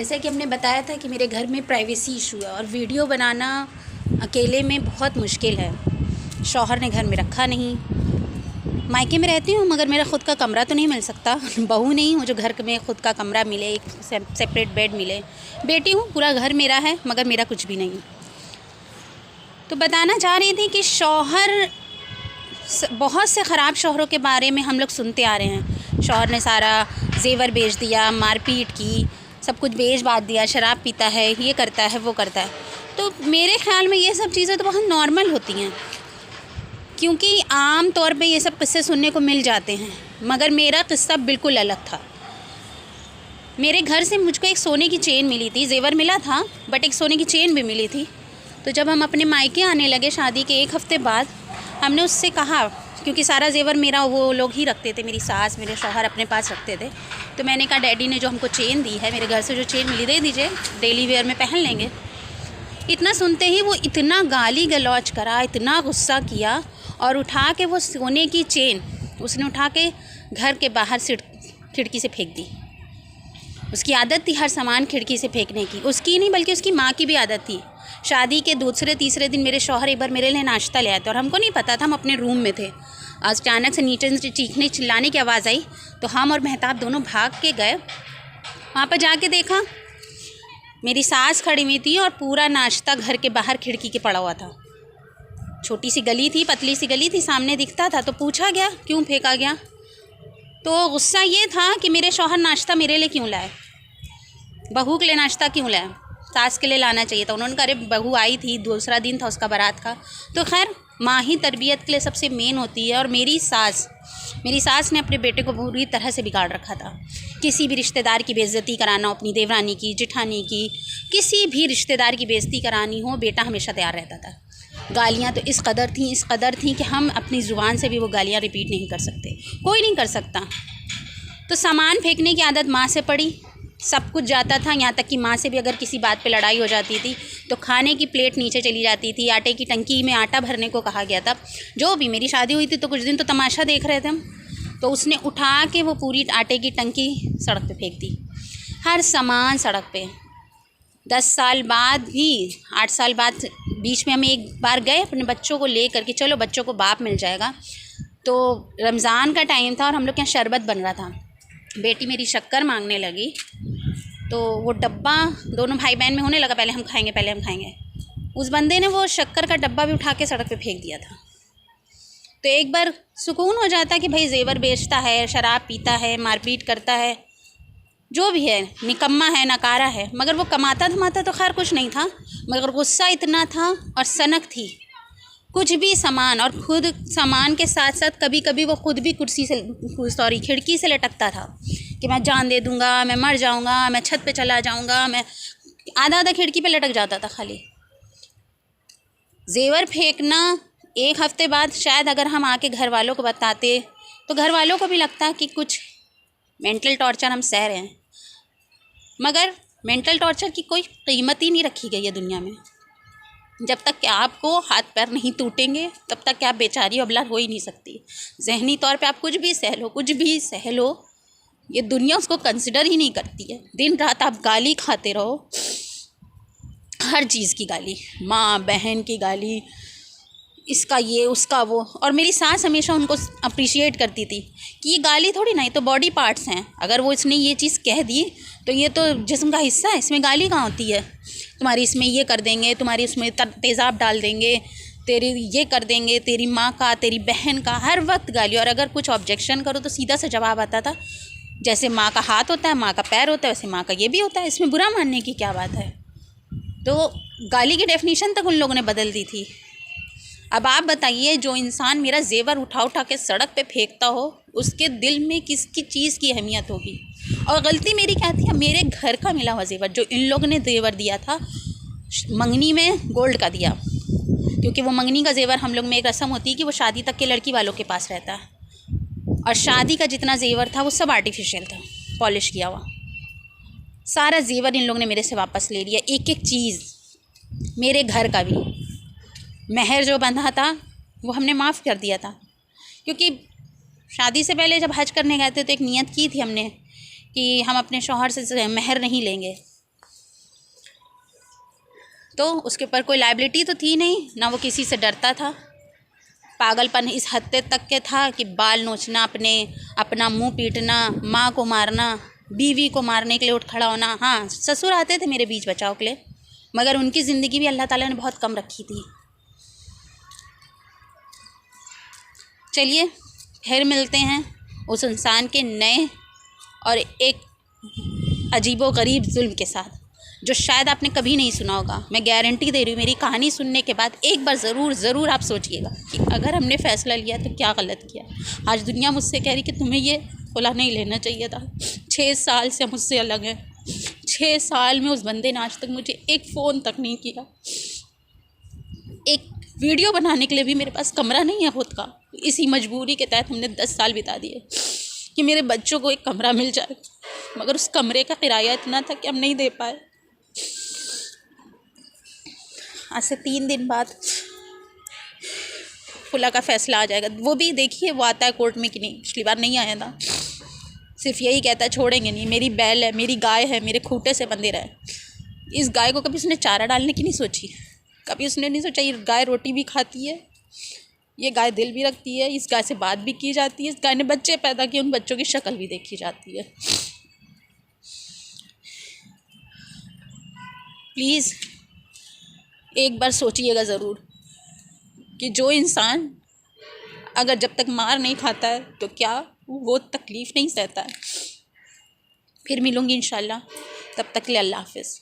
जैसे कि हमने बताया था कि मेरे घर में प्राइवेसी इशू है और वीडियो बनाना अकेले में बहुत मुश्किल है। शौहर ने घर में रखा नहीं। मायके में रहती हूँ मगर मेरा ख़ुद का कमरा तो नहीं मिल सकता। बहू नहीं हूँ जो घर में ख़ुद का कमरा मिले, एक सेपरेट बेड मिले। बेटी हूँ, पूरा घर मेरा है मगर मेरा कुछ भी नहीं। तो बताना चाह रही थी कि शौहर, बहुत से ख़राब शौहरों के बारे में हम लोग सुनते आ रहे हैं। शौहर ने सारा जेवर बेच दिया, मारपीट की, सब कुछ बेच बाच दिया, शराब पीता है, ये करता है, वो करता है। तो मेरे ख़्याल में ये सब चीज़ें तो बहुत नॉर्मल होती हैं, क्योंकि आम तौर पे ये सब किस्से सुनने को मिल जाते हैं। मगर मेरा किस्सा बिल्कुल अलग था। मेरे घर से मुझको एक सोने की चेन मिली थी, जेवर मिला था बट एक सोने की चेन भी मिली थी। तो जब हम अपने मायके आने लगे शादी के 1 हफ़्ते बाद, हमने उससे कहा, क्योंकि सारा जेवर मेरा वो लोग ही रखते थे, मेरी सास मेरे शौहर अपने पास रखते थे। तो मैंने कहा डैडी ने जो हमको चेन दी है, मेरे घर से जो चेन मिली, दे दीजिए, डेली वेयर में पहन लेंगे। इतना सुनते ही वो इतना गाली गलौज करा, इतना गुस्सा किया और उठा के वो सोने की चेन उसने उठा के घर के बाहर से खिड़की से फेंक दी। उसकी आदत थी हर सामान खिड़की से फेंकने की। उसकी नहीं बल्कि उसकी माँ की भी आदत थी। शादी के दूसरे तीसरे दिन मेरे शौहर एक बार मेरे लिए नाश्ता ले आए थे और हमको नहीं पता था, हम अपने रूम में थे। अचानक से नीचे से चीखने चिल्लाने की आवाज़ आई तो हम और मेहताब दोनों भाग के गए। वहाँ पर जाके देखा मेरी सास खड़ी हुई थी और पूरा नाश्ता घर के बाहर खिड़की के पड़ा हुआ था। छोटी सी गली थी, पतली सी गली थी, सामने दिखता था। तो पूछा गया क्यों फेंका गया, तो गुस्सा ये था कि मेरे शौहर नाश्ता मेरे लिए क्यों लाए, बहू के लिए नाश्ता क्यों लाए, सास के लिए लाना चाहिए था। उन्होंने कहा अरे बहू आई थी, दूसरा दिन था उसका बारात का। तो खैर माँ ही तरबियत के लिए सबसे मेन होती है। और मेरी सास ने अपने बेटे को पूरी तरह से बिगाड़ रखा था। किसी भी रिश्तेदार की बेइज्जती कराना हो, अपनी देवरानी की, जेठानी की, किसी भी रिश्तेदार की बेइज्जती करानी हो, बेटा हमेशा तैयार रहता था। गालियाँ तो इस कदर थी कि हम अपनी ज़ुबान से भी वो गालियाँ रिपीट नहीं कर सकते, कोई नहीं कर सकता। तो सामान फेंकने की आदत माँ से पड़ी, सब कुछ जाता था। यहाँ तक कि माँ से भी अगर किसी बात पे लड़ाई हो जाती थी तो खाने की प्लेट नीचे चली जाती थी। आटे की टंकी में आटा भरने को कहा गया था। जो भी, मेरी शादी हुई थी तो कुछ दिन तो तमाशा देख रहे थे हम। तो उसने उठा के वो पूरी आटे की टंकी सड़क पे फेंक दी, हर सामान सड़क पे। 10 साल बाद भी, 8 साल बाद बीच में हम एक बार गए अपने बच्चों को ले करके, चलो बच्चों को बाप मिल जाएगा। तो रमज़ान का टाइम था और हम लोग के यहाँ शरबत बन रहा था। बेटी मेरी शक्कर मांगने लगी तो वो डब्बा दोनों भाई बहन में होने लगा, पहले हम खाएंगे। उस बंदे ने वो शक्कर का डब्बा भी उठा के सड़क पे फेंक दिया था। तो एक बार सुकून हो जाता कि भाई जेवर बेचता है, शराब पीता है, मारपीट करता है, जो भी है, निकम्मा है, नकारा है, मगर वो कमाता धमाता तो खैर कुछ नहीं था, मगर गुस्सा इतना था और सनक थी। कुछ भी सामान, और खुद सामान के साथ साथ कभी कभी वो खुद भी खिड़की से लटकता था कि मैं जान दे दूंगा, मैं मर जाऊंगा, मैं छत पे चला जाऊंगा। मैं आधा खिड़की पे लटक जाता था खाली। जेवर फेंकना 1 हफ्ते बाद शायद अगर हम आके घर वालों को बताते तो घर वालों को भी लगता कि कुछ मेंटल टॉर्चर हम सह रहे हैं, मगर मेंटल टॉर्चर की कोई कीमत ही नहीं रखी गई है दुनिया में। जब तक कि आपको हाथ पैर नहीं टूटेंगे तब तक कि आप बेचारी अबला हो ही नहीं सकती। ज़हनी तौर पे आप कुछ भी सह लो, ये दुनिया उसको कंसिडर ही नहीं करती है। दिन रात आप गाली खाते रहो, हर चीज़ की गाली, माँ बहन की गाली, इसका ये उसका वो। और मेरी सास हमेशा उनको अप्रिशिएट करती थी कि ये गाली थोड़ी ना, ये तो बॉडी पार्ट्स हैं। अगर वो इसने ये चीज़ कह दी तो ये तो जिस्म का हिस्सा है, इसमें गाली कहाँ होती है। तुम्हारी इसमें ये कर देंगे, तुम्हारी उसमें तेज़ाब डाल देंगे, तेरी ये कर देंगे, तेरी माँ का, तेरी बहन का, हर वक्त गाली। और अगर कुछ ऑब्जेक्शन करो तो सीधा सा जवाब आता था, जैसे माँ का हाथ होता है, माँ का पैर होता है, वैसे माँ का ये भी होता है, इसमें बुरा मानने की क्या बात है। तो गाली की डेफिनेशन तक उन लोगों ने बदल दी थी। अब आप बताइए, जो इंसान मेरा जेवर उठा के सड़क पे फेंकता हो, उसके दिल में किसकी चीज़ की अहमियत होगी। और गलती मेरी क्या थी, मेरे घर का मिला हुआ जेवर जो इन लोगों ने जेवर दिया था, मंगनी में गोल्ड का दिया, क्योंकि वो मंगनी का जेवर हम लोग में एक रस्म होती है कि वो शादी तक के लड़की वालों के पास रहता है। और शादी का जितना जेवर था वो सब आर्टिफिशियल था, पॉलिश किया हुआ। सारा जेवर इन लोगों ने मेरे से वापस ले लिया, एक एक चीज़, मेरे घर का भी। महर जो बंधा था वो हमने माफ़ कर दिया था, क्योंकि शादी से पहले जब हज करने गए थे तो एक नियत की थी हमने कि हम अपने शौहर से महर नहीं लेंगे। तो उसके ऊपर कोई लायबिलिटी तो थी नहीं, ना वो किसी से डरता था। पागलपन इस हद तक के था कि बाल नोचना, अपना मुंह पीटना, माँ को मारना, बीवी को मारने के लिए उठ खड़ा होना। हाँ, ससुर आते थे मेरे बीच बचाव के लिए, मगर उनकी ज़िंदगी भी अल्लाह ताला ने बहुत कम रखी थी। चलिए फिर मिलते हैं उस इंसान के नए और एक अजीबोगरीब जुल्म के साथ, जो शायद आपने कभी नहीं सुना होगा। मैं गारंटी दे रही हूँ, मेरी कहानी सुनने के बाद एक बार ज़रूर आप सोचिएगा कि अगर हमने फ़ैसला लिया तो क्या गलत किया। आज दुनिया मुझसे कह रही कि तुम्हें ये खुला नहीं लेना चाहिए था। 6 साल से मुझसे अलग हैं। 6 साल में उस बंदे ने आज तक मुझे एक फ़ोन तक नहीं किया। एक वीडियो बनाने के लिए भी मेरे पास कमरा नहीं है खुद का। इसी मजबूरी के तहत हमने 10 साल बिता दिए कि मेरे बच्चों को एक कमरा मिल जाए, मगर उस कमरे का किराया इतना था कि हम नहीं दे पाए। आज से 3 दिन बाद खुला का फ़ैसला आ जाएगा। वो भी देखिए वो आता है कोर्ट में कि नहीं। पिछली बार नहीं आया था, सिर्फ यही कहता है छोड़ेंगे नहीं, मेरी बैल है, मेरी गाय है, मेरे खूंटे से बंधे रहे। इस गाय को कभी उसने चारा डालने की नहीं सोची, कभी उसने नहीं सोचा ये गाय रोटी भी खाती है, ये गाय दिल भी रखती है, इस गाय से बात भी की जाती है, इस गाय ने बच्चे पैदा किए, उन बच्चों की शक्ल भी देखी जाती है। प्लीज़ एक बार सोचिएगा ज़रूर कि जो इंसान अगर जब तक मार नहीं खाता है तो क्या वो तकलीफ़ नहीं सहता है। फिर मिलूँगी इंशाल्लाह, तब तक के लिए अल्लाह हाफ़िज़।